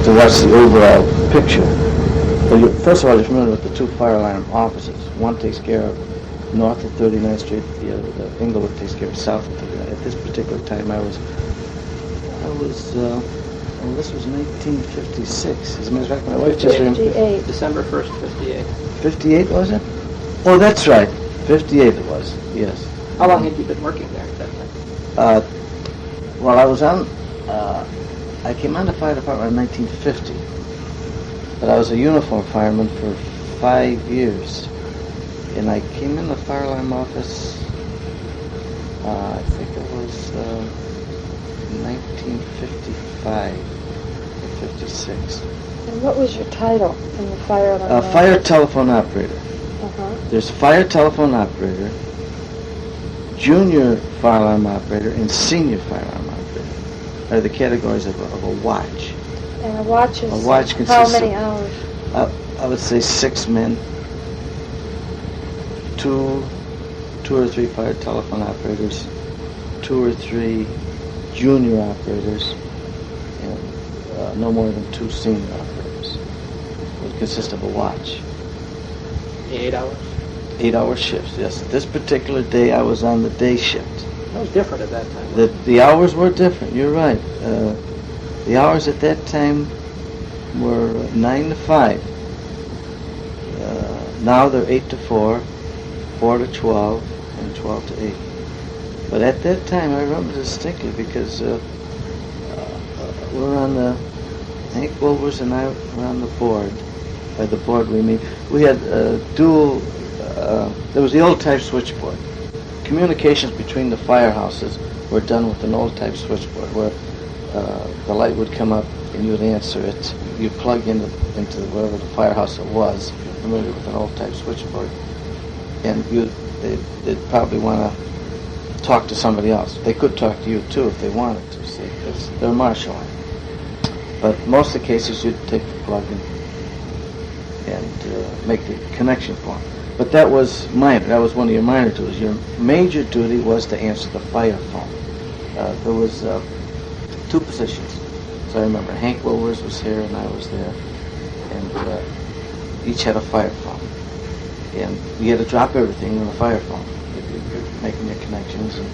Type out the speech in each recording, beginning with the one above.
to watch the overall picture. Well, first of all, you're familiar with the two fire alarm offices. One takes care of north of 39th Street, the other, the Inglewood, takes care of south of 39th. At this particular time, well, this was 1956. As a matter of fact, my wife just remembered. 58. December 1st, 58. 58, was it? Oh, that's right. 58 it was, yes. How long had you been working there at that time? Well, I came on the fire department in 1950, but I was a uniform fireman for 5 years. And I came in the fire alarm office, I think it was 1955 or 56. And what was your title in the fire alarm office? Fire telephone operator. Uh-huh. There's fire telephone operator, junior fire alarm operator, and senior fire alarm operator are the categories of a watch. And a watch is A watch how consists many of, hours? I would say 6 men, two or three fire telephone operators, 2 or 3 junior operators, and no more than 2 senior operators. It would consist of a watch. 8 hours? 8-hour shifts, yes. This particular day I was on the day shift. That was different at that time. The hours were different, you're right. The hours at that time were 9 to 5. Now they're 8 to 4, 4 to 12, and 12 to 8. But at that time, I remember distinctly because we were on the, Hank Wilbers and I were on the board. By the board we mean, we had dual, there was the old type switchboard. Communications between the firehouses were done with an old type switchboard where the light would come up and you would answer it. You'd plug into wherever the firehouse it was, if you're familiar with an old type switchboard. And they'd probably want to talk to somebody else. They could talk to you too if they wanted to, see, because they're marshalling. But most of the cases you'd take the plug and make the connection point. But that was minor. That was one of your minor duties. Your major duty was to answer the fire phone. There was 2 positions. So I remember Hank Wilbers was here and I was there, and each had a fire phone. And you had to drop everything on the fire phone. You're making your connections and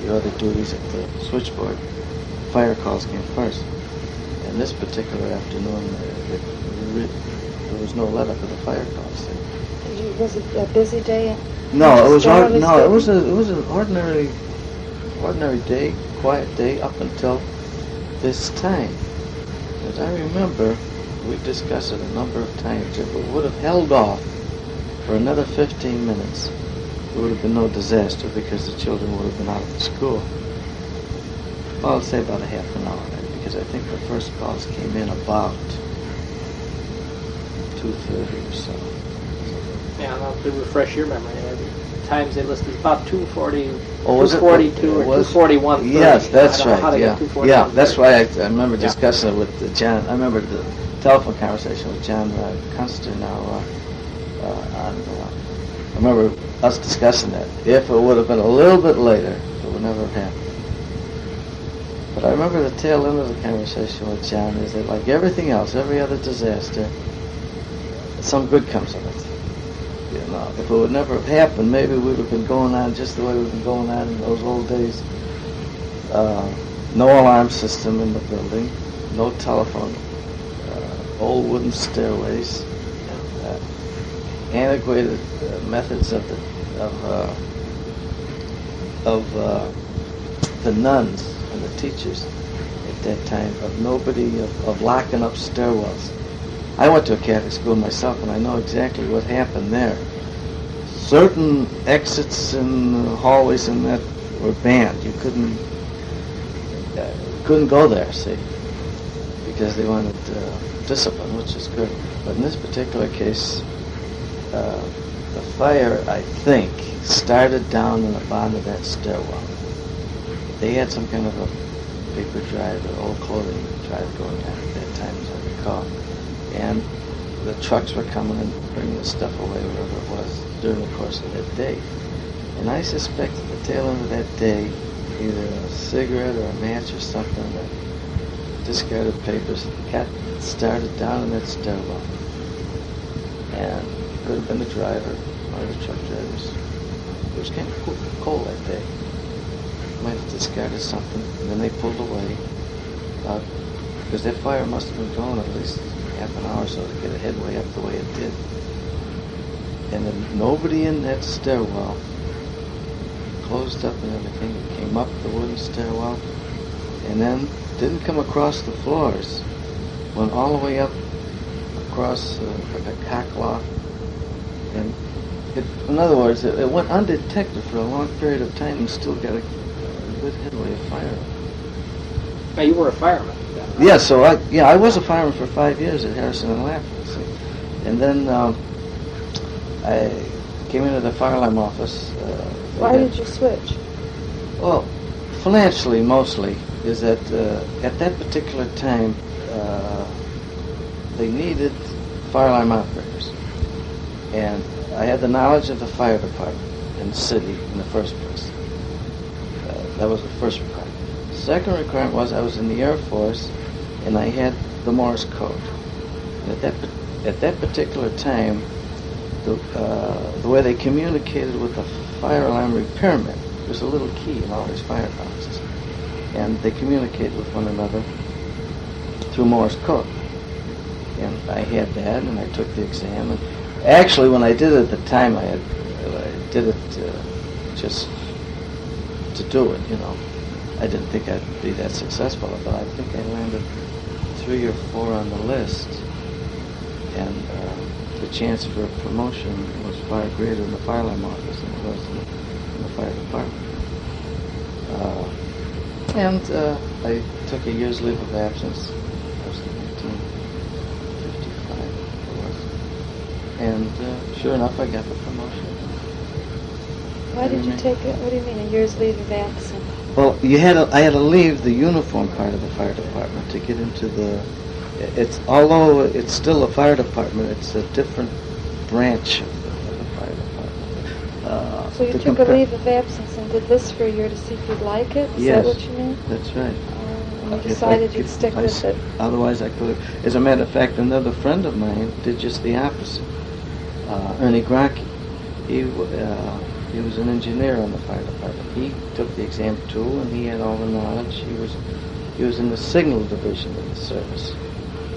your other duties at the switchboard. Fire calls came first. And this particular afternoon, there was no let up of the fire calls. Was it a busy day? No, it was busy? it was an ordinary day, quiet day up until this time. As I remember, we discussed it a number of times. If it would have held off for another 15 minutes, there would have been no disaster because the children would have been out of school. Well, I'll say about a half an hour then, because I think the first calls came in about 2:30 or so. Yeah, I'll have to refresh your memory. The times they listed about 2:40, Oh, was it? 2:42, or 2:41. Yes, that's I don't know how right. they Yeah, got 2:41. yeah. That's why I remember discussing it with John. I remember the telephone conversation with John Kunster now. I remember us discussing that. If it would have been a little bit later, it would never have happened. But I remember the tail end of the conversation with John is that, like everything else, every other disaster, some good comes of it. You know, if it would never have happened, maybe we would have been going on just the way we've been going on in those old days. No alarm system in the building, no telephone, old wooden stairways, antiquated methods of the nuns and the teachers at that time, of locking up stairwells. I went to a Catholic school myself, and I know exactly what happened there. Certain exits and hallways and that were banned. You couldn't go there, see, because they wanted discipline, which is good. But in this particular case, the fire, I think, started down in the bottom of that stairwell. They had some kind of a paper drive or old clothing drive going on at that time, as I recall. And the trucks were coming and bringing the stuff away, wherever it was, during the course of that day. And I suspect at the tail end of that day, either a cigarette or a match or something that discarded papers got started down in that stairwell. And it could have been the driver, one of the truck drivers. It was kind of cold that day. Might have discarded something, and then they pulled away. Because that fire must have been going at least half an hour or so to get a headway up the way it did. And then nobody in that stairwell, closed up and everything, came up the wooden stairwell, and then didn't come across the floors, went all the way up across like a cockloft, and in other words, it went undetected for a long period of time and still got a good headway of fire. Now, you were a fireman then, right? Yeah, so I was a fireman for 5 years at Harrison and Laughlin, see. And then I came into the fire alarm office. Why did you switch? Well, financially mostly, is that at that particular time they needed fire alarm operators. And I had the knowledge of the fire department in the city in the first place. That was the first requirement. The second requirement was I was in the Air Force and I had the Morse code. And at that particular time, the way they communicated with the fire alarm repairman, there's a little key in all these fireboxes, and they communicated with one another through Morse code. And I had that, and I took the exam. And actually, when I did it at the time, I did it just to do it, you know. I didn't think I'd be that successful, but I think I landed 3 or 4 on the list, and the chance for promotion was far greater in the fire alarm office than it was in the fire department. And I took a year's leave of absence. That was in 1955, it was. And sure enough, I got the promotion. Why did you take it? What do you mean, a year's leave of absence? Well, I had to leave the uniform part of the fire department to get into the. Although it's still a fire department, it's a different branch of the fire department. So you took a leave of absence and did this for a year to see if you'd like it? Is Yes, that what you mean? that's right. And you decided you'd stick with it. Otherwise, I could have. As a matter of fact, another friend of mine did just the opposite. Ernie Grocky. He was an engineer on the fire department. He took the exam too, and he had all the knowledge. He was in the signal division of the service,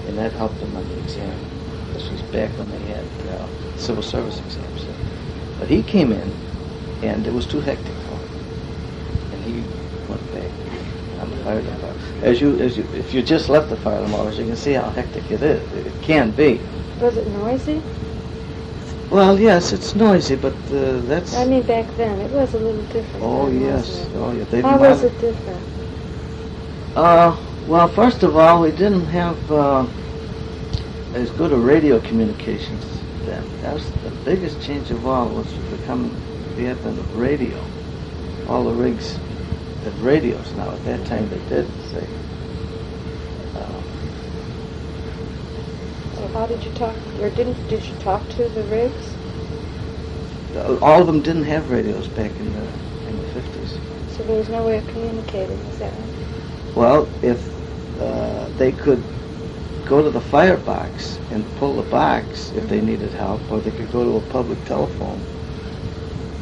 and that helped him on the exam. This was back when they had civil service exams. But he came in, and it was too hectic for him, and he went back on the fire department. If you just left the fire department, you can see how hectic it is. It can be. Was it noisy? Well, yes, it's noisy, but that's. I mean, back then it was a little different. Oh then, yes, wasn't it? oh yeah. How was it different? Well, first of all, we didn't have as good a radio communications then. That was the biggest change of all, was to become the advent of radio. All the rigs had radios now. At that time, they did. Say. So how did you talk? Or did you talk to the rigs? All of them didn't have radios back in the 50s. So there was no way of communicating. Is that right? Well, if they could go to the firebox and pull the box if they needed help, or they could go to a public telephone.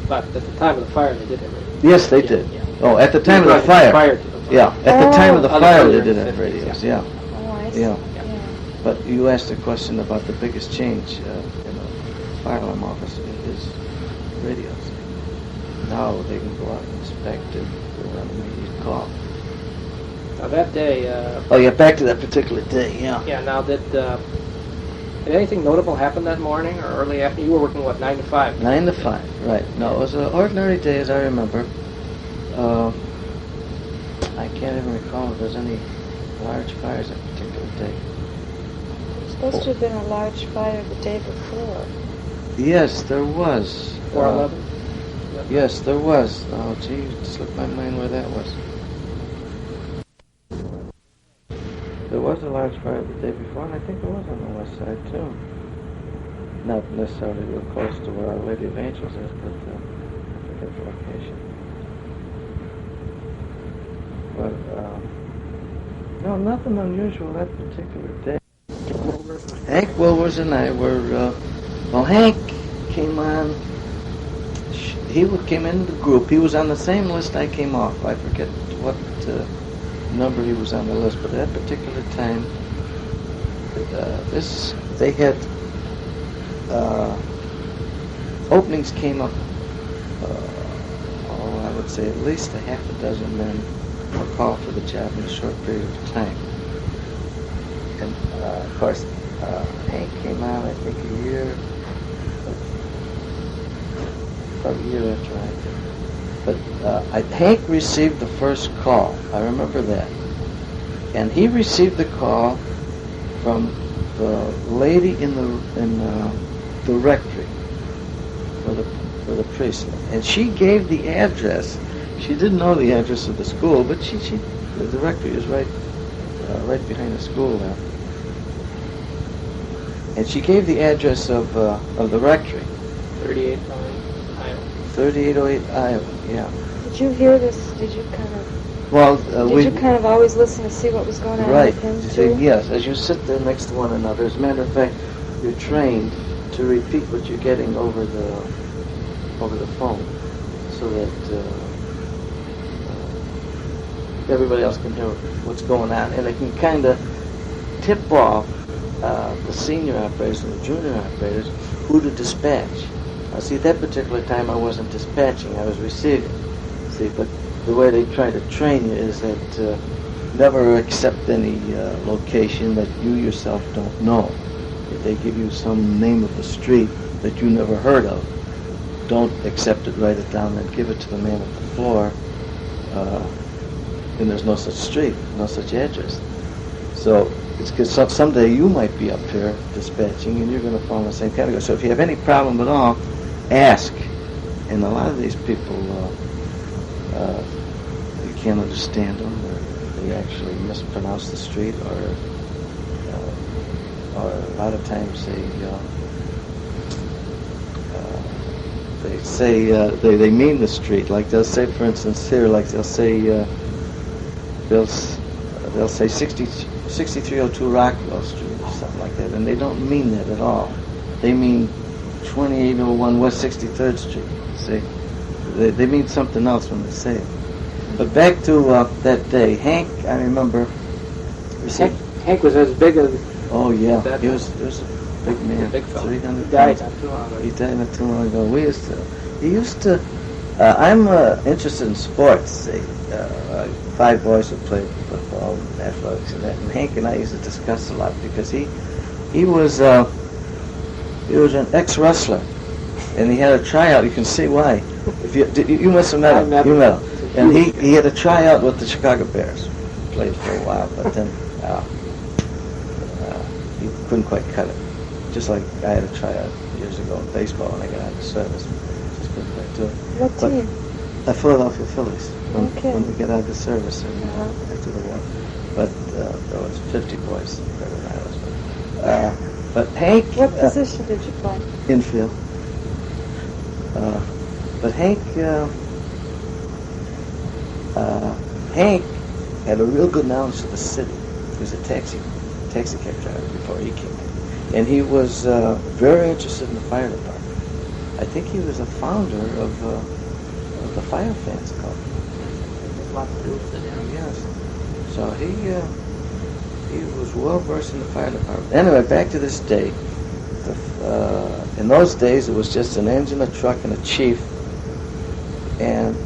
But at the time of the fire, they did have radios. Yes, they did. Yeah. Oh, at the time of Right, the fire. prior to the fire. Yeah, at the time of the Oh. fire, they Other did than have 50s, radios. yeah. Yeah, Oh, I see. yeah. Yeah. But you asked a question about the biggest change in the fire alarm office is radios. Now they can go out and inspect it on an immediate call. Now that day, Oh yeah, back to that particular day. Yeah. yeah. Now did anything notable happen that morning or early afternoon? You were working what, 9 to 5? 9 to 5, right. No, it was an ordinary day as I remember. I can't even recall if there's any large fires that particular day. There's supposed to have been a large fire the day before. Yes, there was. 411? Yes, there was. Oh, gee, it slipped my mind where that was. There was a large fire the day before, and I think it was on the west side, too. Not necessarily real close to where Our Lady of Angels is, but I forget the location. But, no, No, nothing unusual that particular day. Hank Wilbers and I were, Hank came on, came in the group. He was on the same list I came off. I forget what number he was on the list, but at that particular time, they had, openings came up, I would say at least a half a dozen men were called for the job in a short period of time. And, of course, Hank came on, I think, about a year after I did. But Hank received the first call. I remember that. And he received the call from the lady in the rectory for the priest. And she gave the address. She didn't know the address of the school, but the rectory is right behind the school there. And she gave the address of the rectory. 3808 Iowa. 3808 Iowa, yeah. Did you hear this? Did you kind of... Well, Did you kind of always listen to see what was going on right. with him, You too? see, yes, as you sit there next to one another, as a matter of fact, you're trained to repeat what you're getting over the phone, so that everybody else can hear what's going on, and it can kind of tip off the senior operators and the junior operators who to dispatch. See, at that particular time, I wasn't dispatching; I was receiving. See, but the way they try to train you is that never accept any location that you yourself don't know. If they give you some name of a street that you never heard of, don't accept it, write it down, and give it to the man at the floor. And there's no such street, no such address. So it's because someday you might be up here dispatching, and you're going to fall in the same category. So if you have any problem at all, ask. And a lot of these people, you can't understand them, or they actually mispronounce the street, or a lot of times they say they mean the street. Like they'll say, for instance, here, like they'll say 6302 Rockwell Street or something like that, and they don't mean that at all. They mean 2801 West 63rd Street. See, they mean something else when they say it. But back to that day, Hank, I remember. Hank was as big as. Oh yeah, he was a big man. Big fella. 300 He died pounds. not too long ago. He died not too long ago. He used to. I'm interested in sports. See, 5 boys who played football, and athletics, and that. And Hank and I used to discuss a lot because he was an ex-wrestler, and he had a tryout. You can see why. If you must have met him. You met him. And he had a tryout with the Chicago Bears. Played for a while, but then he couldn't quite cut it. Just like I had a tryout years ago in baseball when I got out of service. Just couldn't quite do it. What team? The Philadelphia Phillies. Okay. When we got out of the service and after the war. But there was 50 boys better than I was. But Hank... What position did you play? Infield. But Hank had a real good knowledge of the city. He was a taxi cab driver before he came in. And he was very interested in the fire department. I think he was a founder of the Fire Fans Club. Lots to do with it, yeah. Yes. So he was well versed in the fire department. Anyway, back to this day. In those days, it was just an engine, a truck, and a chief. And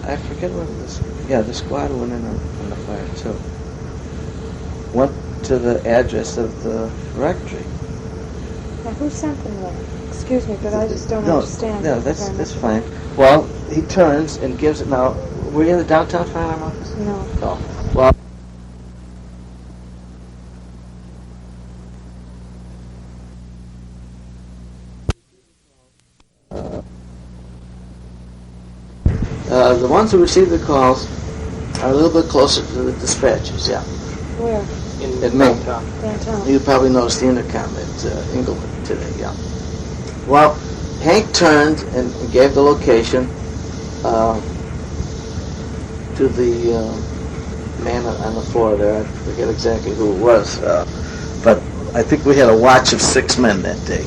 I forget what it was. Yeah, the squad went in on the fire too. Went to the address of the rectory. Now, who sent them there? Excuse me, but I just don't understand. No, that's fine. Well, he turns and gives it. Now, were you in the downtown firearm office? No. No. Well. The ones who receive the calls are a little bit closer to the dispatchers, yeah. Where? At Maine. Downtown. You probably noticed the intercom at Inglewood today, yeah. Well, Hank turned and gave the location to the man on the floor there. I forget exactly who it was, but I think we had a watch of 6 men that day.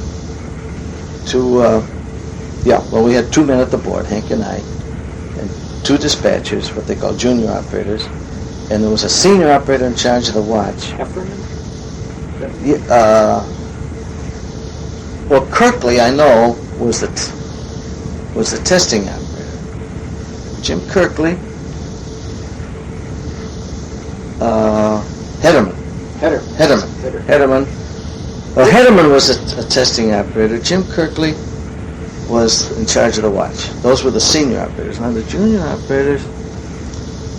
We had 2 men at the board, Hank and I, and 2 dispatchers, what they call junior operators, and there was a senior operator in charge of the watch. Heffernan? Well, Kirkley, I know, was the testing operator. Jim Kirkley, Hederman. Well, Hederman was a testing operator. Jim Kirkley was in charge of the watch. Those were the senior operators. Now the junior operators,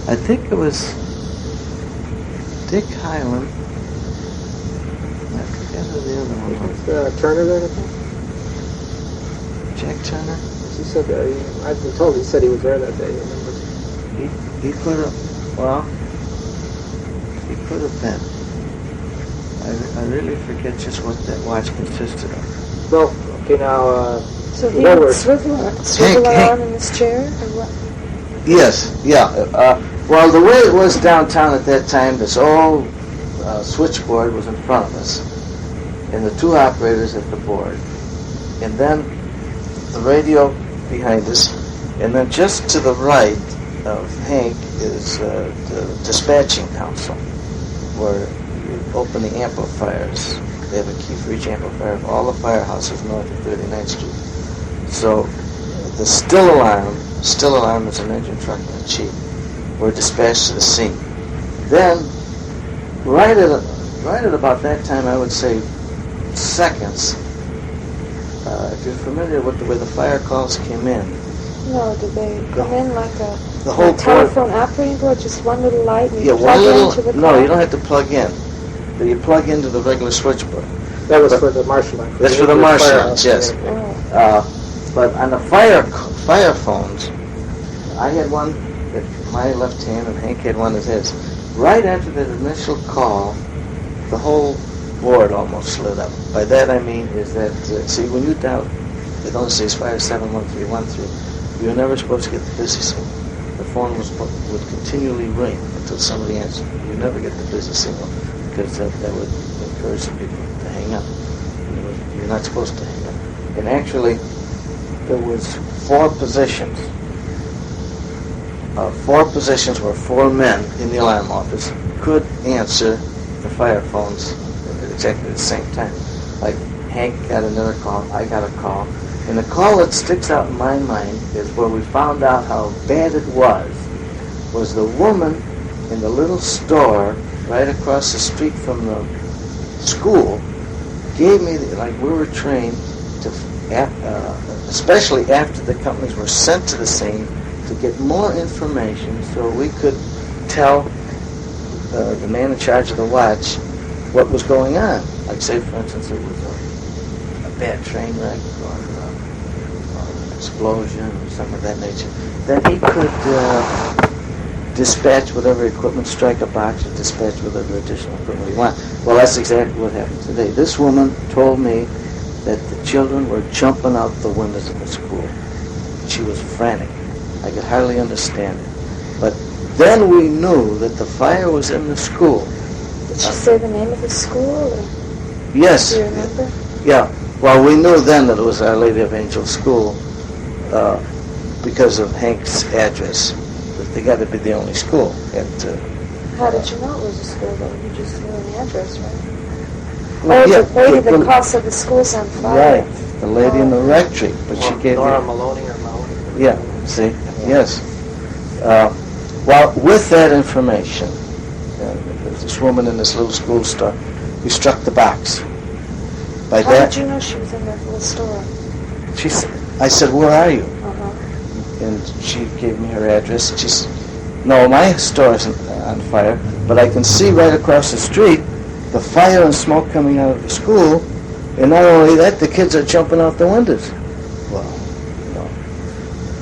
I think it was Dick Hyland. I forget who the other one was. Turner there? Jack Turner? He said I've been told he said he was there that day. He could have, he could have been. I really forget just what that watch consisted of. Well, okay, now, so he would swivel around in this chair, or what? Yes, yeah. Well, the way it was downtown at that time, this old switchboard was in front of us, and the 2 operators at the board, and then the radio behind us, and then just to the right of Hank is the dispatching council, where you open the amplifiers. They have a key for each amplifier of all the firehouses north of 39th Street. So the still alarm is an engine truck and a chief, were dispatched to the scene. Then, right at about that time, I would say seconds, if you're familiar with the way the fire calls came in. No, did they come in like a telephone operating board, just one little light and you plug into the car? No, you don't have to plug in. You plug into the regular switchboard. That was for the marshal line. That's for the marshal lines, yes. Oh. But on the fire phones, I had one at my left hand and Hank had one at his. Right after that initial call, the whole board almost lit up. By that I mean is that, see, when you dial, it only says 571313, you're never supposed to get the busy signal. The phone would continually ring until somebody answered. You never get the busy signal because that would encourage some people to hang up. You're not supposed to hang up. And actually, there was 4 positions. 4 positions where 4 men in the alarm office could answer the fire phones at exactly the same time. Like Hank got another call, I got a call. And the call that sticks out in my mind is where we found out how bad it was the woman in the little store right across the street from the school gave me, like we were trained to, especially after the companies were sent to the scene, to get more information so we could tell the man in charge of the watch what was going on. Like say, for instance, it was a bad train wreck or an explosion or something of that nature. Then he could dispatch whatever equipment, strike a box, or dispatch whatever additional equipment he wanted. Well, that's exactly what happened today. This woman told me that the children were jumping out the windows of the school. She was frantic. I could hardly understand it. But then we knew that the fire was in the school. Did she say the name of the school? Or yes. Do you remember? Yeah. Well, we knew then that it was Our Lady of Angel School because of Hank's address. That they got to be the only school. How did you know it was a school, though? You just knew the address, right? Well, the lady that called said the school's on fire. Right. The lady in the rectory. But she gave Nora me... Maloney or Maloney. Yeah. See? Yes. Well, with that information, this woman in this little school store, we struck the box. By How that, did you know she was in that little store? I said, "Where are you?" Uh-huh. And she gave me her address. She said, "No, my store isn't on fire, but I can see right across the street the fire and smoke coming out of the school, and not only that, the kids are jumping out the windows." Well, no.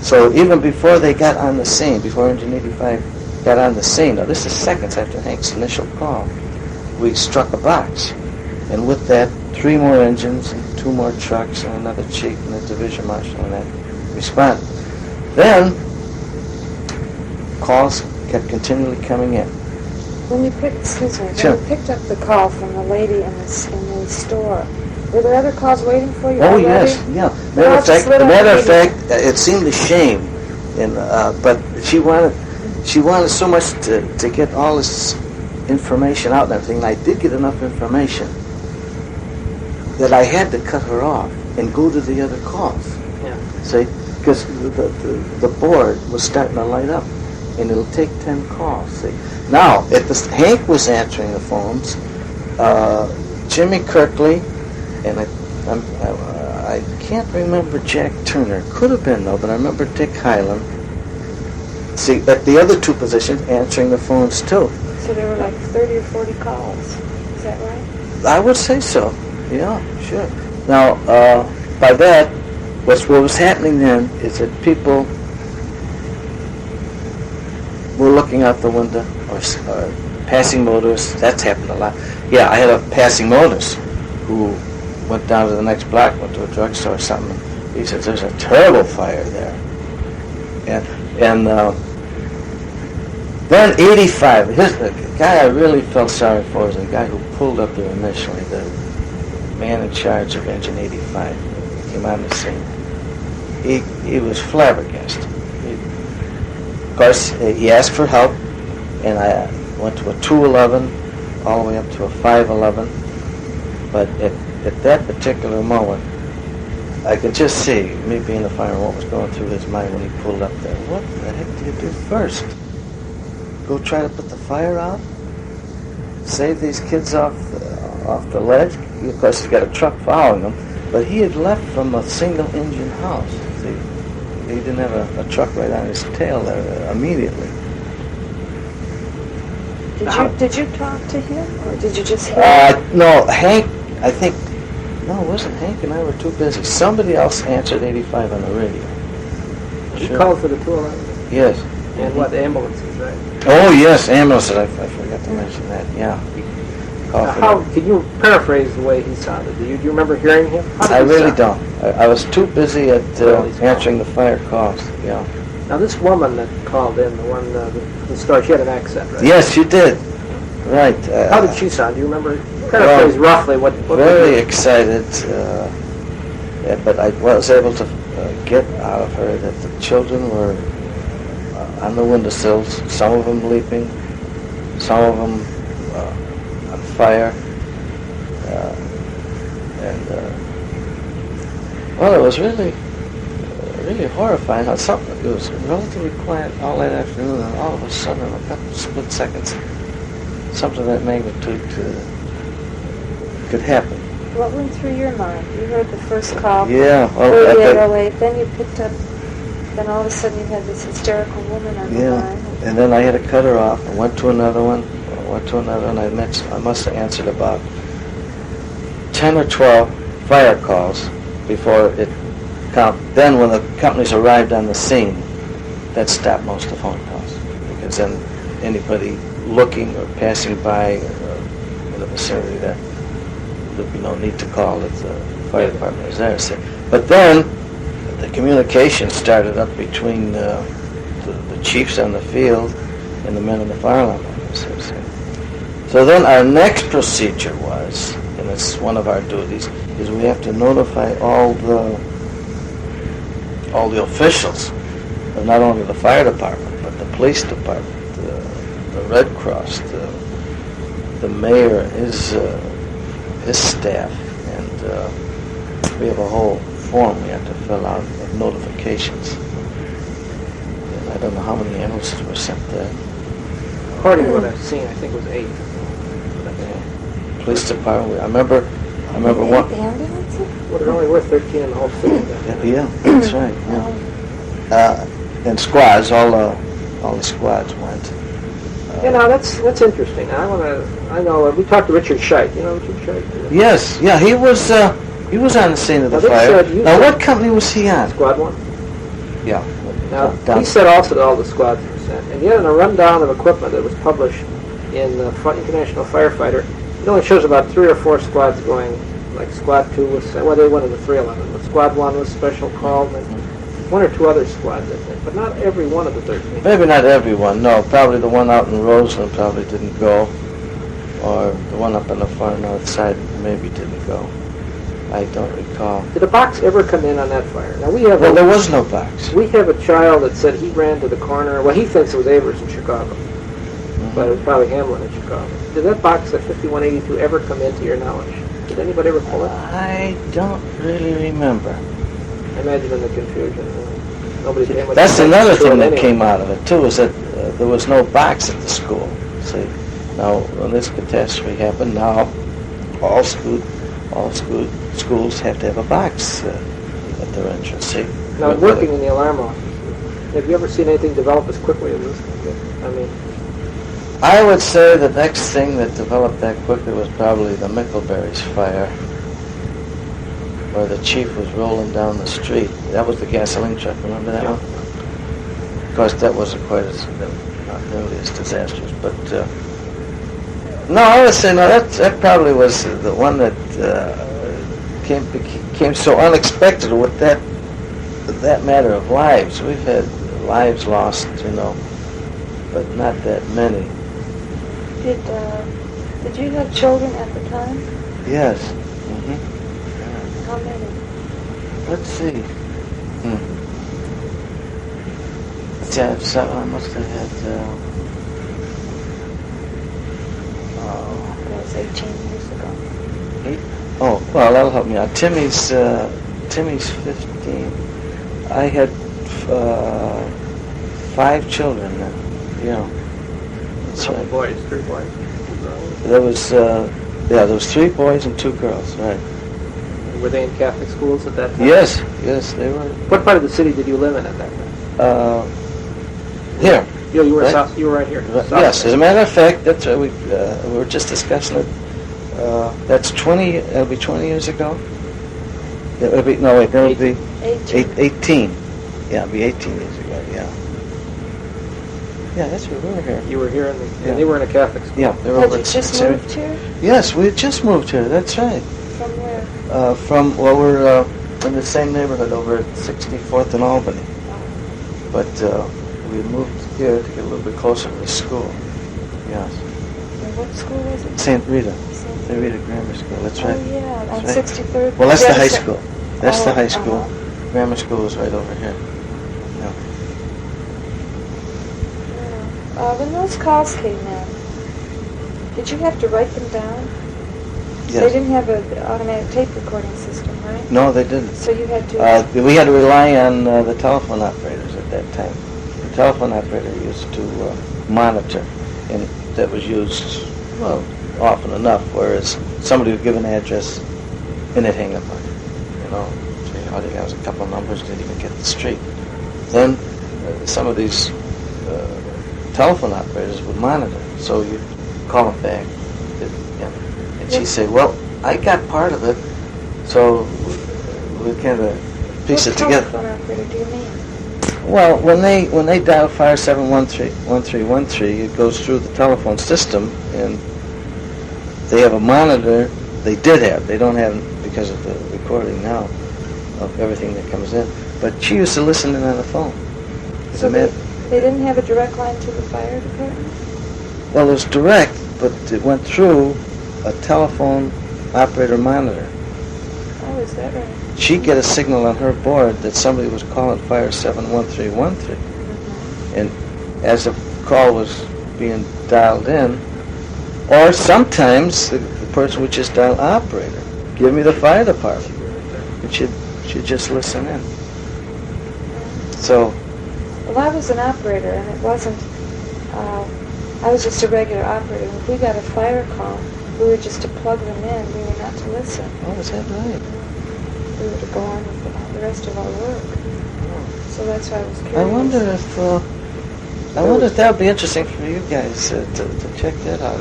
So even before they got on the scene, before Engine 85 got on the scene, now this is seconds after Hank's initial call, we struck a box. And with that, 3 more engines and 2 more trucks and another chief and a division marshal and that responded. Then, calls kept continually coming in. When you picked, excuse me, Sure. when you picked up the call from the lady in the store, were there other calls waiting for you Oh already? yes, yeah. They all just lit up Matter of immediately. fact, it seemed a shame, and but she wanted so much to get all this information out and everything. And I did get enough information that I had to cut her off and go to the other calls. Yeah. See, because the board was starting to light up, and it'll take 10 calls. See, now Hank was answering the phones. Jimmy Kirkley, and I can't remember Jack Turner. Could have been though, but I remember Dick Hyland. See, at the other two positions, answering the phones too. So there were like 30 or 40 calls. Is that right? I would say so. Yeah, sure. Now, by that, what was happening then is that people were looking out the window or passing motorists. That's happened a lot. Yeah, I had a passing motorist who went down to the next block, went to a drugstore or something. He said, "There's a terrible fire there." And then 85, the guy I really felt sorry for was the guy who pulled up there initially, the man in charge of engine 85. He came on the scene. He was flabbergasted. Of course, he asked for help, and I went to a 211 all the way up to a 511. But at that particular moment, I could just see, me being a fireman, what was going through his mind when he pulled up there. What the heck do you do first? Go try to put the fire out? Save these kids off the ledge? Of course, he's got a truck following him, but he had left from a single-engine house. See, he didn't have a truck right on his tail there immediately. Did you talk to him, or did you just hear? No, Hank. I think. No, it wasn't Hank and I were too busy. Somebody else answered 85 on the radio. You Sure. called for the 211? Yes. And what, ambulances, right? Oh yes, ambulances. I forgot to mention that. Yeah. Now, how, can you paraphrase the way he sounded? Do you remember hearing him? How did I he really sound? don't. I was too busy at answering the fire calls. Yeah. Now, this woman that called in, the one, the story, she had an accent, right? Yes, you did. Right. How did she sound? Do you remember? Paraphrase roughly what Very excited, yeah, but I was able to get out of her that the children were on the windowsills, some of them leaping, some of them on fire, well, it was really horrifying how something, it was relatively quiet all that afternoon, and all of a sudden, in a couple of split seconds, something of that magnitude could happen. What went through your mind? You heard the first call. Yeah. 3808. Then you picked up. Then all of a sudden you had this hysterical woman on the line. And then I had to cut her off. I went to another one. I must have answered about 10 or 12 fire calls before it count. Then when the companies arrived on the scene, that stopped most of the phone calls, because then anybody looking or passing by in the vicinity there, there'd be no need to call if the fire department was there. So, but then the communication started up between the chiefs on the field and the men in the fire alarm office. So then our next procedure was, and it's one of our duties, is we have to notify all the officials of not only the fire department, but the police department, the Red Cross, the mayor, his staff, and we have a whole form we have to fill out of notifications. And I don't know how many ambulances were sent there. According to what I've seen, I think it was 8. Police department. I remember one. Ambulances? Well, there only were 13 in the whole city. Yeah, that's right. Yeah. And squads, all the squads went. Now that's interesting. I know we talked to Richard Scheit. You know Richard Scheit? Yes, yeah, he was on the scene of the Now, fire. Now, what company was he on? Squad 1? Yeah. Now, he said also that all the squads were sent. And yet in a rundown of equipment that was published in International Firefighter, it only shows about 3 or 4 squads going, like Squad 2 was, well, they went into 311, but Squad 1 was special called, and one or two other squads, I think, but not every one of the 13. Maybe not everyone, no. Probably the one out in Roseland probably didn't go. Or the one up on the far north side maybe didn't go. I don't recall. Did a box ever come in on that fire? Now we have. Well, there was no box. We have a child that said he ran to the corner. Well, he thinks it was Avers in Chicago, but it was probably Hamlin in Chicago. Did that box at 5182 ever come in, to your knowledge? Did anybody ever pull it? I don't really remember. I imagine in the confusion. Nobody came with That's it. another thing that Anyway. came out of it too, is that there was no box at the school. See, now when this catastrophe happened, now all schools have to have a box at their entrance. See, Now, working in the alarm office, have you ever seen anything develop as quickly as this? I mean, I would say the next thing that developed that quickly was probably the Mickleberry's fire, where the chief was rolling down the street. That was the gasoline truck, remember that one? Of course, that wasn't quite as, not nearly as disastrous, but no, I would say, no, that probably was the one that came so unexpected with that matter of lives. We've had lives lost, but not that many. Did you have children at the time? Yes. How many? Let's see. So I must have had. That was 18 years ago. 8? Oh, well, that'll help me out. Timmy's 15. I had 5 children then. Yeah. That's how many right. boys? 3 boys, 2 girls. There was 3 boys and 2 girls, right. Were they in Catholic schools at that time? Yes, they were. What part of the city did you live in at that time? Here. You were Right. south. You were right here. South. Yes, as a matter of fact, that's right. We were just discussing it. That's 20. It'll be 20 years ago. It'll be 18. 18. Yeah, it'll be 18 years ago. Yeah. Yeah, that's where we were here. You were here, and Yeah. they were in a Catholic school. Yeah, they were Had over you at just Sarah- moved here? Yes, we had just moved here. That's right. From where? We're in the same neighborhood over at 64th and Albany, but we moved here to get a little bit closer to the school. Yes. And what school was it? St. Rita Grammar School. That's right. Oh, yeah, on That's right. 63rd. Well, that's the high Yes. school. That's the high school. Uh-huh. Grammar school is right over here. Yeah. When those calls came in, did you have to write them down? Yes. They didn't have an automatic tape recording system, right? No, they didn't. So you had to... We had to rely on the telephone operators at that time. The telephone operator used to monitor, and that was used, well, often enough, whereas somebody would give an address and they'd hang up on it. Say, all you got was a couple of numbers, didn't even get the street. Then some of these telephone operators would monitor, so you'd call them back, and she'd say, well, I got part of it, so we kind of piece it together. What telephone operator do you mean? Well, when they dial fire 713-1313, it goes through the telephone system, and they have a monitor. They did have. They don't have because of the recording now of everything that comes in. But she used to listen in on the phone. So they didn't have a direct line to the fire department? Well, it was direct, but it went through a telephone operator monitor. Oh, is that right? She'd get a signal on her board that somebody was calling fire 71313. And as the call was being dialed in, or sometimes the person would just dial operator, give me the fire department, and she'd just listen in. So, Well, I was an operator, and it wasn't... I was just a regular operator. If we got a fire call, we were just to plug them in. We were not to listen. oh, is that right? We were to go on with the rest of our work. So that's why I was curious. I wonder if that would be interesting for you guys to check that out.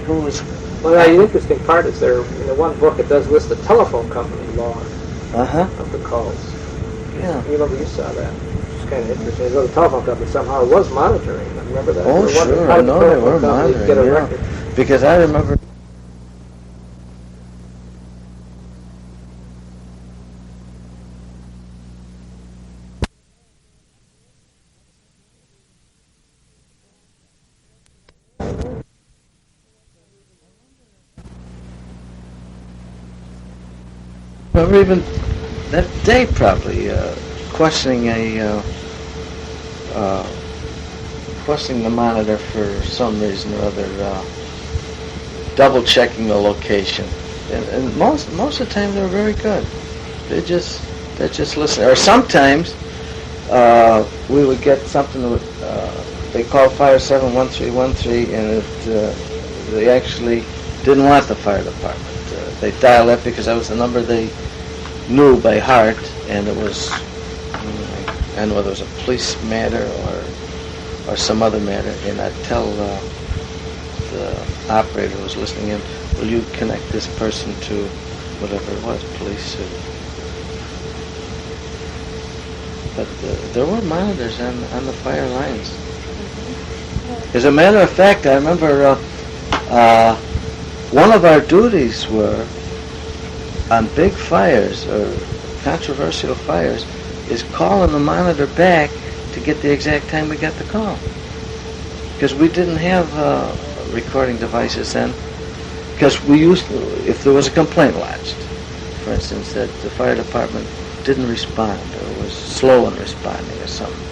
Who was... Well, now, the interesting part is there, in the one book, it does list the telephone company log of the calls. Yeah. You remember you saw that. It's kind of interesting. The telephone company somehow was monitoring them. Remember that? Oh, They were wondering sure. how I the know they telephone were company monitoring, get a yeah. record. Because I remember remember even that day probably questioning questioning the monitor for some reason or other, double checking the location, and most of the time they were very good. They just listen. Or sometimes we would get something that would, they called Fire 71313, and they actually didn't want the fire department. They dialed that because that was the number they knew by heart, and it was, I don't know whether it was a police matter or some other matter, and I'd tell the operator who was listening in, will you connect this person to whatever it was, police? But there were monitors on the fire lines. As a matter of fact, I remember one of our duties were on big fires or controversial fires is calling the monitor back to get the exact time we got the call. Because we didn't have recording devices then. Because we used to, if there was a complaint lodged, for instance, that the fire department didn't respond or was slow in responding or something,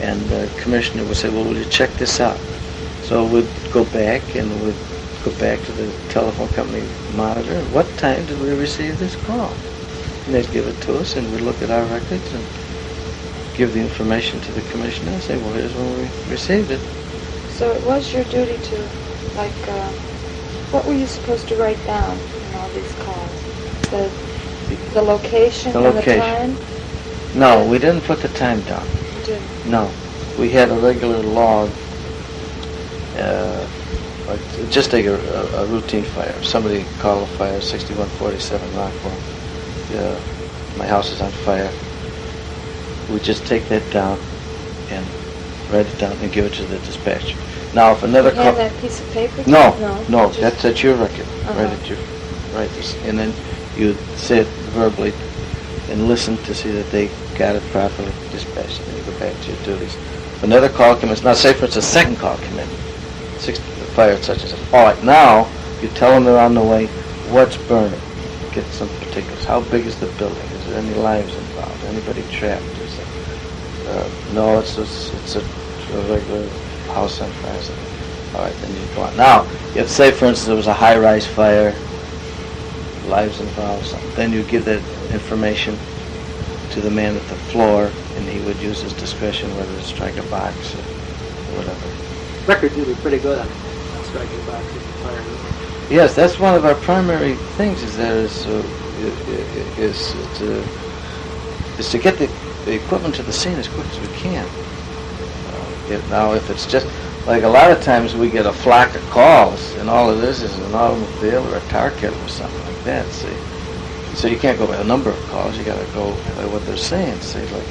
and the commissioner would say, well, will you check this out? So we'd go back and we'd go back to the telephone company monitor, and what time did we receive this call? And they'd give it to us, and we'd look at our records and give the information to the commissioner and say, well, here's when we received it. So it was your duty to, like, what were you supposed to write down in all these calls? The location and the time? No, we didn't put the time down. You didn't? No. We had a regular log, like just take a routine fire. Somebody called a fire, 6147 Rockwell. My house is on fire. We just take that down and write it down and give it to the dispatcher. Now, if another you hand that piece of paper to no, just that's your record. Uh-huh. Write this, and then you say it verbally and listen to see that they got it properly dispatched. And then you go back to your duties. If another call comes in, now say for instance a second call came in, the fire such and such. All right, now you tell them they're on the way. What's burning? Get some particulars. How big is the building? Is there any lives involved? Anybody trapped? No, it's a regular house on fire. All right, then you go on. Now, you have to say, for instance, there was a high-rise fire, lives involved, something. Then you give that information to the man at the floor, and he would use his discretion whether to strike a box or whatever. Records usually pretty good on striking boxes and fire. Yes, that's one of our primary things. Is to get the equipment to the scene as quick as we can. Now, if it's just like a lot of times we get a flock of calls, and all it is an automobile or a tar kettle or something like that. See, so you can't go by the number of calls. You got to go by what they're saying. See, like,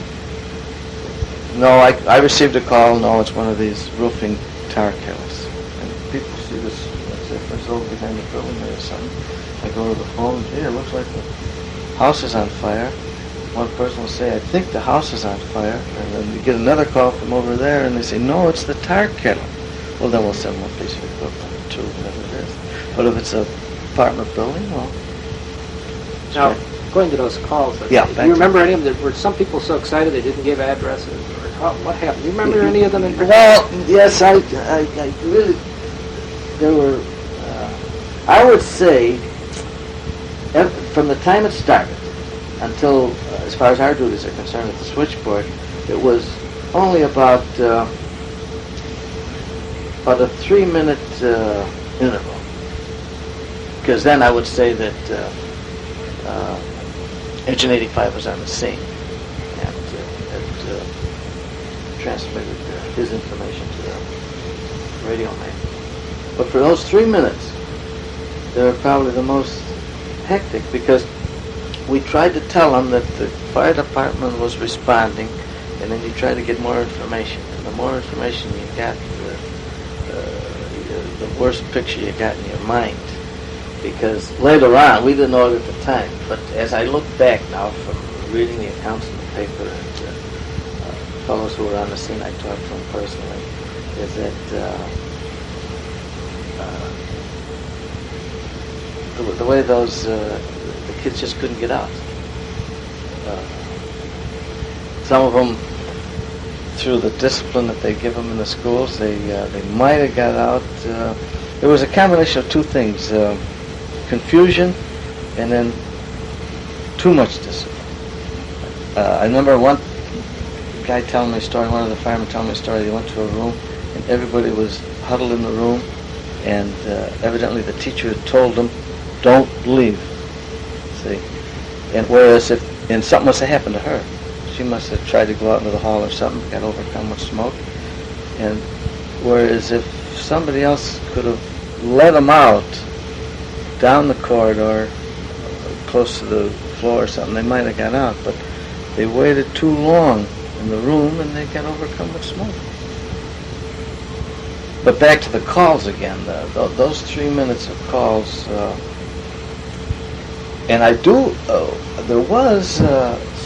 no, I received a call. No, it's one of these roofing tar kettles. And people see this. Let's say if it's over behind the building there or something. I go to the phone. Gee, it looks like the house is on fire. One person will say, I think the house is on fire, and then we get another call from over there, and they say, no, it's the tar kettle. Well, then we'll send one piece of equipment, or two, whatever it is. But if it's a apartment building, well... Now, going to those calls, do you remember any of them? Were some people so excited they didn't give addresses? Or what happened? Do you remember any of them in particular? Well, yes, I really... There were... I would say, from the time it started, until, as far as our duties are concerned at the switchboard, it was only about a 3-minute interval. Because then I would say that Engine 85 was on the scene and transmitted his information to the radio man. But for those 3 minutes, they were probably the most hectic because we tried to tell them that the fire department was responding, and then you try to get more information. And the more information you got, the worse picture you got in your mind. Because later on, we didn't know it at the time, but as I look back now from reading the accounts in the paper and fellows who were on the scene I talked to them personally, is that the way those the kids just couldn't get out. Some of them, through the discipline that they give them in the schools, they might have got out. It was a combination of two things: confusion, and then too much discipline. I remember one guy telling me a story, one of the firemen telling me a story. They went to a room, and everybody was huddled in the room, and evidently the teacher had told them, "Don't leave." See, and whereas and something must have happened to her. She must have tried to go out into the hall or something, got overcome with smoke. And whereas if somebody else could have let them out down the corridor, close to the floor or something, they might have got out. But they waited too long in the room, and they got overcome with smoke. But back to the calls again. Those 3 minutes of calls, and I do. There was.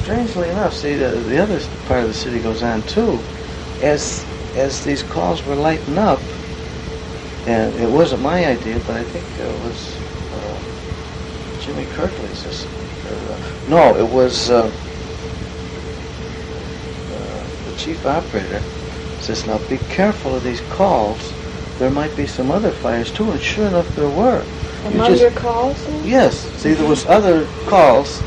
Strangely enough, see, the other part of the city goes on too. As these calls were lighting up, and it wasn't my idea, but I think it was Jimmy Kirkley's. No, it was the chief operator says, "Now be careful of these calls. There might be some other fires too." And sure enough, there were. Among your calls? Yes. See, there was other calls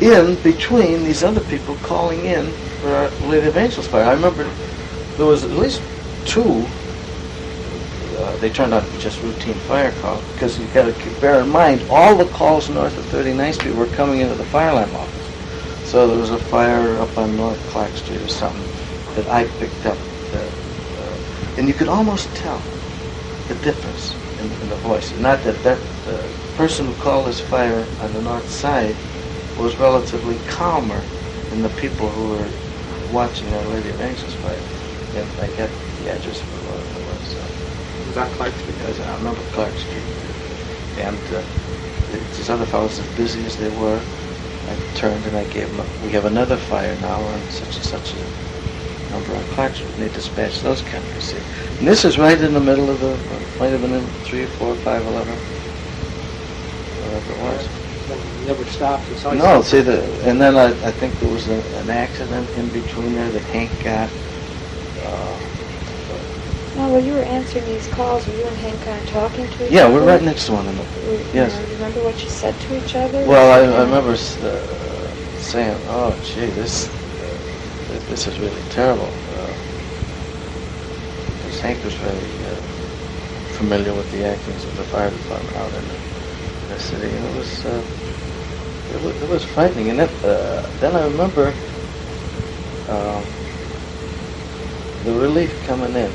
in between these other people calling in for our Lady Evangelist fire. I remember there was at least 2. They turned out to be just routine fire calls, because you've got to bear in mind all the calls north of 39th Street were coming into the fire alarm office. So there was a fire up on North Clark Street or something that I picked up, and you could almost tell the difference in the voice. Not that the person who called this fire on the north side was relatively calmer than the people who were watching Our Lady Evangelist fire. And I got the address for what it was. Was that Clark Street? I remember Clark Street. And these other fellows, as busy as they were, I turned and I gave them, we have another fire now on such and such a number on Clark Street. And they dispatched those countries. See. And this is right in the middle of the, might have been in 3, 4, 5, 11, whatever it was. Never stopped. No, see, and then I think there was an accident in between there that Hank got. No, well, you were answering these calls. Were you and Hank kind of talking to each other? Yeah, we're right next to one another. Yes. You remember what you said to each other? Well, I remember saying, "Oh, gee, this is really terrible." Because Hank was very familiar with the actings of the fire department out in the city, and it was frightening. And then I remember the relief coming in,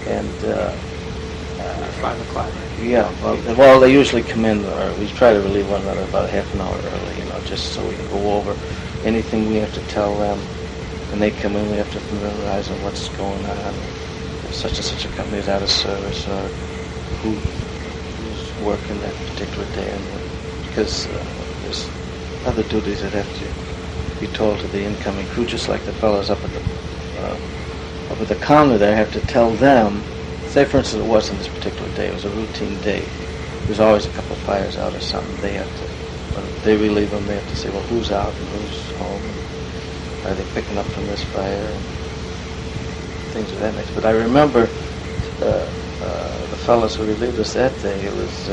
and 5 o'clock. yeah, well, they usually come in, or we try to relieve one another about half an hour early, just so we can go over anything we have to tell them. When they come in, we have to familiarize them what's going on. If such and such a company is out of service, or who's working that particular day, and because there's other duties that have to be told to the incoming crew, just like the fellows up at the counter there have to tell them. Say, for instance, it wasn't this particular day; it was a routine day. There's always a couple of fires out or something. They have to, when they relieve them, they have to say, well, who's out and who's home? Are they picking up from this fire? And things of that nature. But I remember the fellows who relieved us that day. It was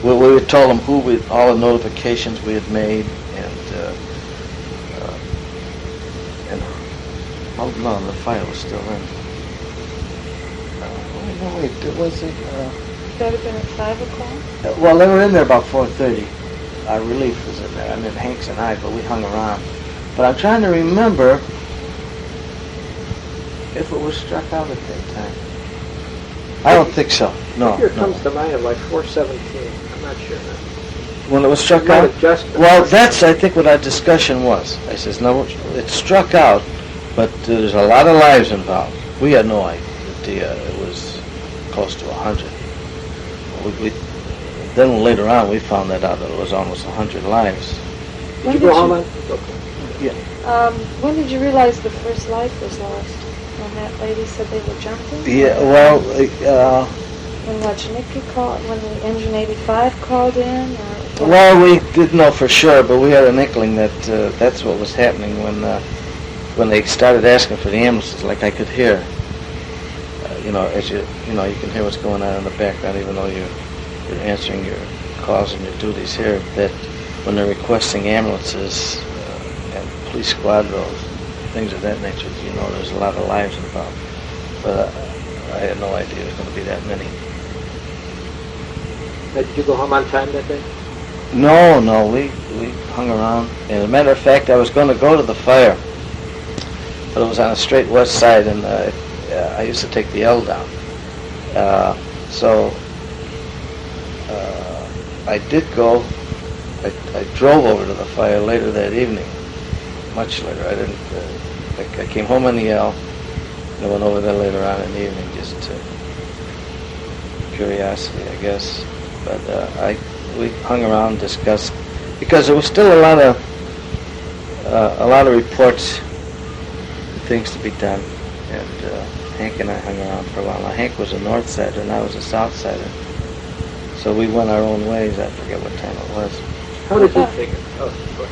we had told them all the notifications we had made, and oh no, the fire was still in. No, wait, was it? That would have been at 5 o'clock? Well, they were in there about 4:30. Our relief was in there. I mean, Hanks and I, but we hung around. But I'm trying to remember if it was struck out at that time. I don't think so. No. Here comes to mind of like 4:17. I'm not sure. When it was struck out? Well, that's, I think, what our discussion was. I says, no, it struck out, but there's a lot of lives involved. We had no idea it was close to 100. Then later on, we found that out that it was almost 100 lives. Did you go home on? Yeah. When did you realize the first life was lost? When that lady said they were jumping? Yeah, well, When Wojnicki called, when the Engine 85 called in? Or what? Well, we didn't know for sure, but we had an inkling that that's what was happening when they started asking for the ambulances. Like I could hear, as you can hear what's going on in the background, even though you're answering your calls and your duties here. That when they're requesting ambulances and police squad drills, things of that nature, there's a lot of lives involved. But I had no idea it was going to be that many. Did you go home on time that day? No, we hung around. And as a matter of fact, I was going to go to the fire, but it was on a straight west side, and I used to take the L down. So I did go. I drove over to the fire later that evening, much later. I didn't. I came home on the L. I went over there later on in the evening, just curiosity, I guess. But we hung around, discussed, because there was still a lot of reports, things to be done, and Hank and I hung around for a while. Now Hank was a North Sider and I was a South Sider, so we went our own ways. I forget what time it was. How did you take it?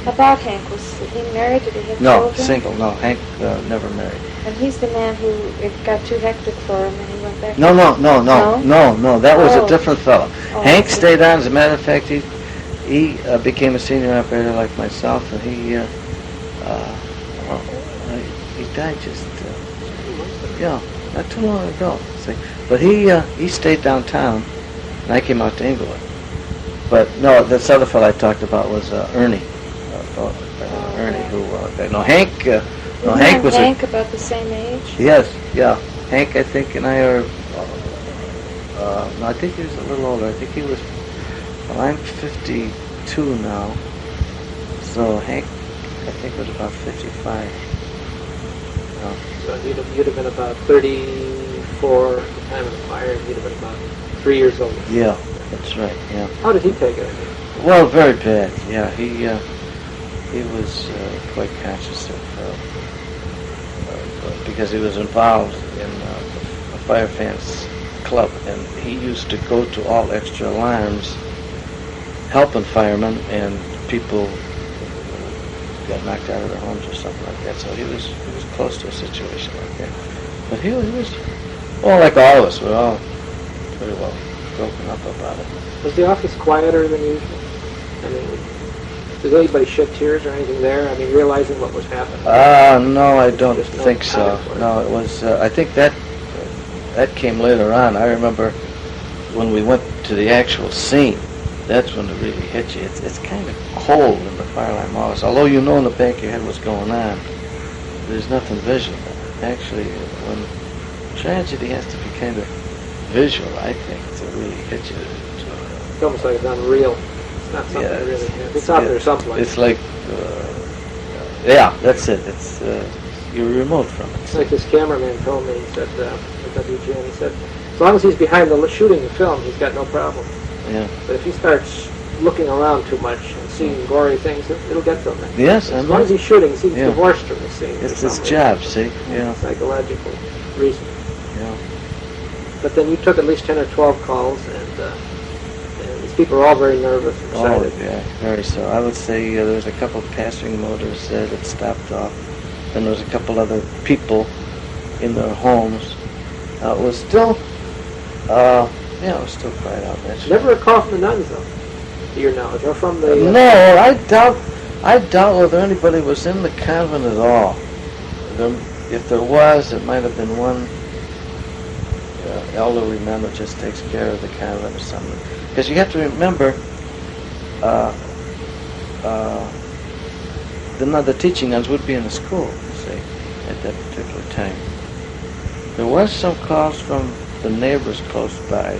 About Hank, was he married? Did he have No, children? single. No, Hank never married. And he's the man who, it got too hectic for him and he went back. No. That was Oh. a different fellow. Oh, Hank I see. stayed on. As a matter of fact, he became a senior operator like myself, and he died just not too long ago. See, but he stayed downtown, and I came out to Inglewood. But no, this other fellow I talked about was Ernie. Ernie, who Hank. Hank was Hank about the same age? Yes, yeah. Hank, I think, and I are. No, I think he was a little older. I think he was. Well, I'm 52 now, so Hank, I think, was about 55. So you'd have been about 34 at the time of the fire, and you'd have been about 3 years old. Yeah, that's right. Yeah. How did he take it? Well, very bad. Yeah, he was quite conscious of because he was involved in a fire fans club, and he used to go to all extra alarms, helping firemen and people got knocked out of their homes or something like that. So he was close to a situation like that. But he was, well, like all of us, we're all pretty well broken up about it. Was the office quieter than usual? I mean, did anybody shed tears or anything there? I mean, realizing what was happening? No, I don't Just no think so. time for it. No, it was. I think that came later on. I remember when we went to the actual scene. That's when it really hit you. It's kind of cold in the fire alarm office. Although you know in the back of your head what's going on, there's nothing visual. Actually, when tragedy has to be kind of visual, I think, to really hit you. It's almost like it's unreal. It's not something that really happens. It's out there someplace. It's like, that's it. It's you're remote from it. It's like this cameraman told me, he said, at WGN, he said, as long as he's behind shooting the film, he's got no problem. Yeah. But if he starts looking around too much and seeing gory things, it'll get to him. Yes, as long as he's shooting, he's divorced from the scene. It's his job, see? Yeah. Psychological reason. Yeah. But then you took at least 10 or 12 calls, and these people are all very nervous and excited. Oh, yeah, very so. I would say there was a couple of passing motors that stopped off. Then there was a couple other people in their homes. It was still, it was still quiet out there. Never a call from the nuns, though, to your knowledge, or from the... No, I doubt whether anybody was in the convent at all. If there was, it might have been one elderly man that just takes care of the convent or something. Because you have to remember, the teaching nuns would be in the school, you see, at that particular time. There was some calls from the neighbors close by,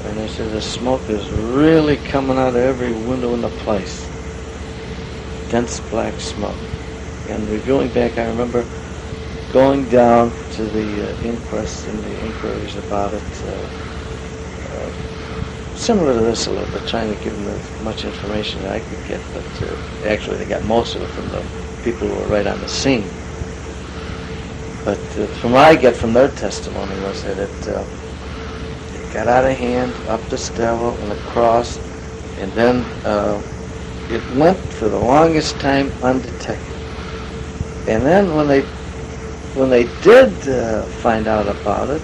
and they said the smoke is really coming out of every window in the place. Dense black smoke. And reviewing back, I remember going down to the inquests and the inquiries about it, similar to this a little bit, trying to give them as much information that I could get, but actually they got most of it from the people who were right on the scene. But from what I get from their testimony was that got out of hand, up the stairwell and across, and then it went for the longest time undetected. And then when they did find out about it,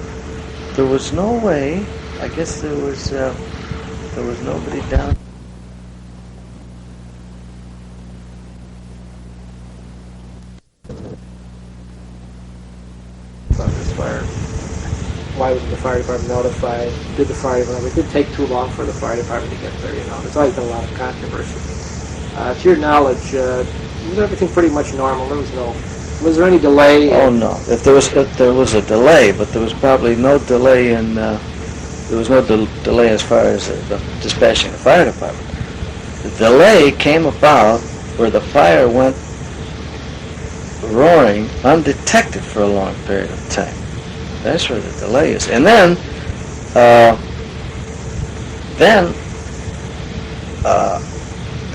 there was no way. I guess there was nobody down. About this fire. Why wasn't the fire department notified? Did the fire department? It did take too long for the fire department to get there. There's always been a lot of controversy. To your knowledge, was everything pretty much normal? Was there any delay? Oh no! If there was a delay, but there was probably no delay in. There was no delay as far as dispatching the fire department. The delay came about where the fire went roaring undetected for a long period of time. That's where the delay is. And then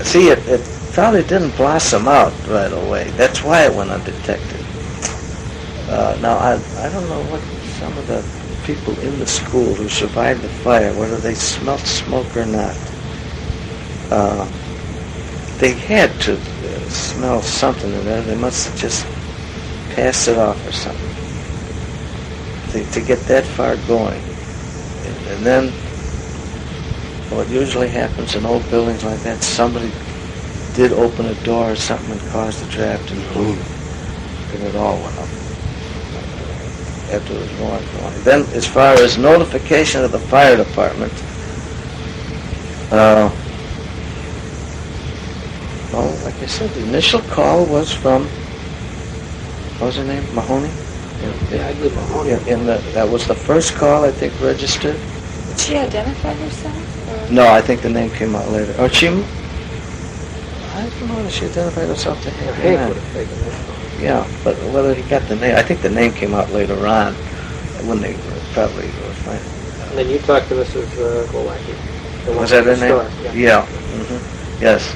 see, it probably didn't blossom out right away. That's why it went undetected. Now, I don't know what some of the people in the school who survived the fire, whether they smelt smoke or not. They had to smell something in there. They must have just passed it off or something to get that far going. And then what usually happens in old buildings like that, somebody did open a door or something and caused a draft, and boom, and it all went up. After it was going. Then, as far as notification of the fire department, well, like I said, the initial call was from, what was her name, Mahoney? Yeah, I did Mahoney. That was the first call, I think, registered. Did she identify herself? Or? No, I think the name came out later. Or she, I don't know if she identified herself to him. Hank would have taken this. Yeah, but whether he got the name, I think the name came out later on when they probably were finding. And then you talked to Mrs. Golacki. Was that her name? Yeah. Mm-hmm. Yes.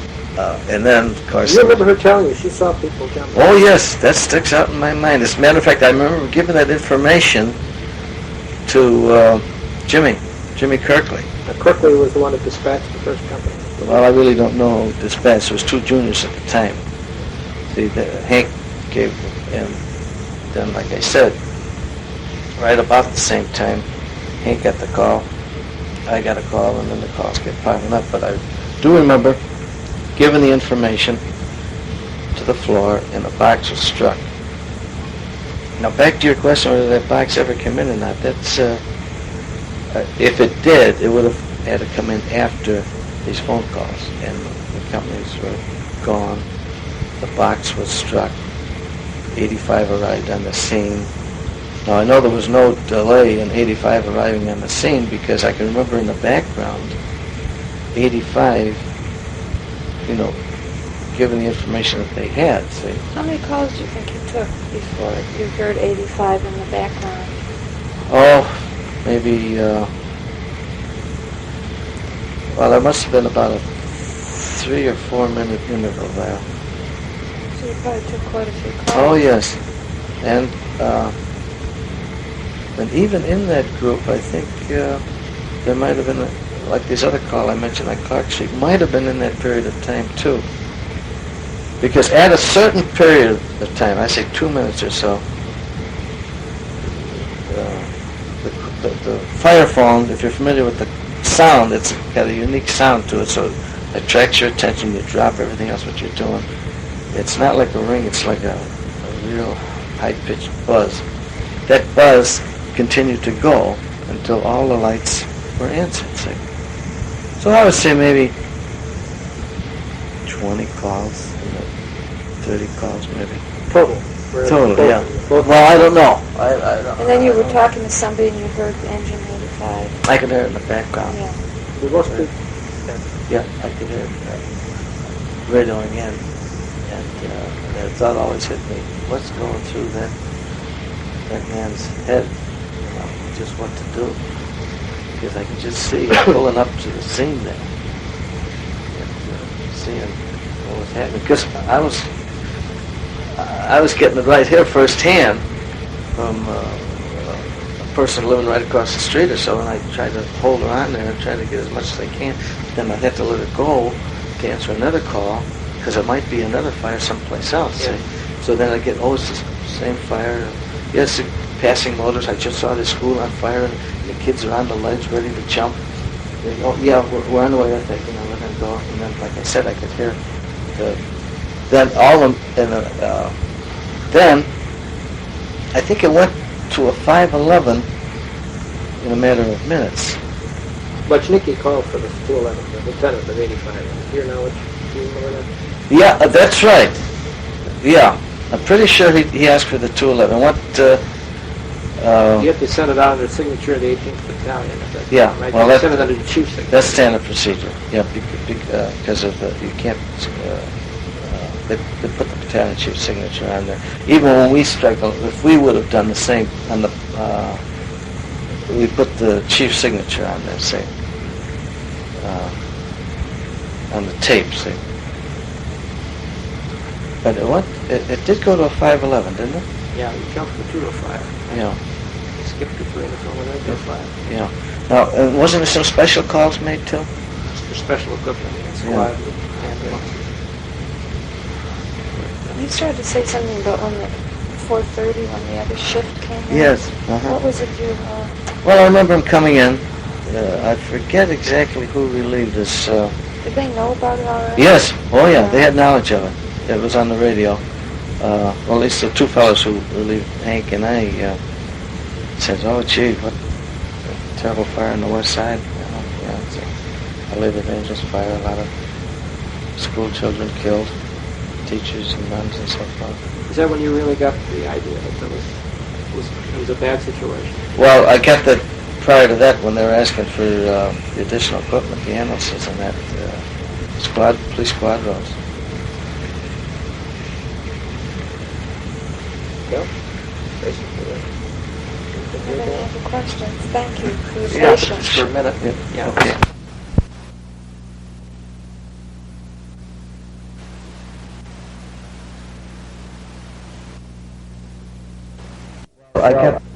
And then, of course... You remember her telling you she saw people jump? Oh, yes. That sticks out in my mind. As a matter of fact, I remember giving that information to Jimmy Kirkley. Now, Kirkley was the one that dispatched the first company. Well, I really don't know dispatch. There was two juniors at the time. See, Hank gave, and then, like I said, right about the same time, Hank got the call, I got a call, and then the calls kept piling up. But I do remember giving the information to the floor, and the box was struck. Now, back to your question whether that box ever came in or not, that's, if it did, it would have had to come in after these phone calls, and the companies were gone. The box was struck. 85 arrived on the scene. Now, I know there was no delay in 85 arriving on the scene because I can remember in the background, 85, given the information that they had. See. How many calls do you think you took before you heard 85 in the background? Oh, maybe, well, there must have been about a 3 or 4 minute interval there. So you probably took quite a few calls. Oh, yes. And even in that group, I think there might have been, like this other call I mentioned, like Clark Street, might have been in that period of time, too. Because at a certain period of time, I say 2 minutes or so, the fire phone, if you're familiar with the sound, it's got a unique sound to it, so it attracts your attention, you drop everything else what you're doing. It's not like a ring, it's like a real high-pitched buzz. That buzz continued to go until all the lights were answered. See? So I would say maybe 20 calls, 30 calls maybe. Total, yeah. Well, I don't know. I don't And then you were talking to somebody and you heard the engine 85. I could hear it in the background. Yeah. We must be. Yeah, I could hear it radioing in. And that thought always hit me. What's going through that man's head? Just what to do. Because I could just see him pulling up to the scene there. And seeing what was happening. Because I was getting it right here firsthand from person living right across the street or so, and I try to hold her on there and try to get as much as I can. Then I'd have to let her go to answer another call, because it might be another fire someplace else. Yeah. See? So then I get, oh, it's the same fire. Yes, passing motors. I just saw the school on fire, and the kids are on the ledge ready to jump. They go, oh, yeah, we're on the way, I think, and I let them go. And then, like I said, I could hear then all of them, and then I think it went to a 511 in a matter of minutes. Nicky called for the 211, the lieutenant of 85. To your knowledge, do you remember that? Yeah, that's right. Yeah, I'm pretty sure he asked for the 211. What? You have to send it out under the signature of the 18th Battalion. At that Yeah, time, right? well, You send it under the chief's signature. That's standard procedure. Yeah, because of you can't. They put the battalion chief's signature on there. Even when we struggled, if we would have done the same on the, we put the chief's signature on there, say, on the tape, say. But it did go to a 511, didn't it? Yeah, you jumped to 205. Yeah. You skipped to 3 and over there to 5. Yeah. Now, wasn't there some special calls made too? For special equipment and squad ambulance. You started to say something about when the 4:30 when the other shift came in. Yes. What was it you? Well, I remember him coming in. I forget exactly who relieved us. Did they know about it already? Yes. Oh, yeah. They had knowledge of it. It was on the radio. Well, at least the two fellows who relieved Hank and I says, "Oh, gee, what a terrible fire on the west side." Yeah, it's a labor dangerous fire. A lot of school children killed, teachers and nuns and so forth. Is that when you really got the idea that it was a bad situation? Well, I got that prior to that when they were asking for the additional equipment, the ambulances and that police squad rows. Yeah. Basically, Any other questions? Thank you for your Yeah. patience. for a minute. Yeah. Okay. I kept